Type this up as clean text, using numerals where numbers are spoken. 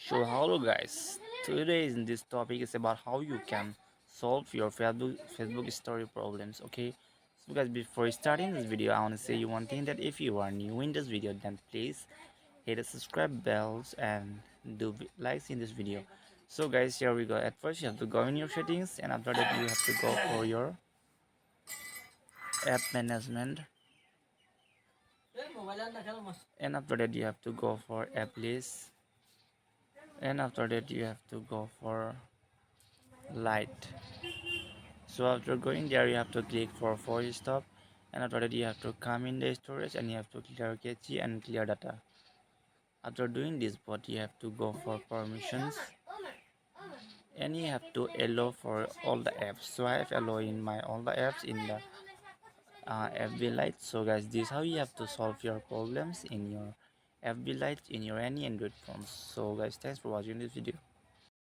So hello guys, today in this topic is about how you can solve your Facebook story problems. Okay, so guys, before starting this video, I want to say you one thing, that if you are new in this video, then please hit the subscribe bells and do likes in this video. So guys, here we go. At first you have to go in your settings, and after that you have to go for your app management, and after that you have to go for app list, and after that you have to go for Lite. So after going there, you have to click for force stop, and after that you have to come in the storage and you have to clear cache and clear data. After doing this, but you have to go for permissions, and you have to allow for all the apps. So I have allow in my all the apps in the FB Lite. So guys, this is how you have to solve your problems in your FB Lite in your any Android phones. So guys, thanks for watching this video.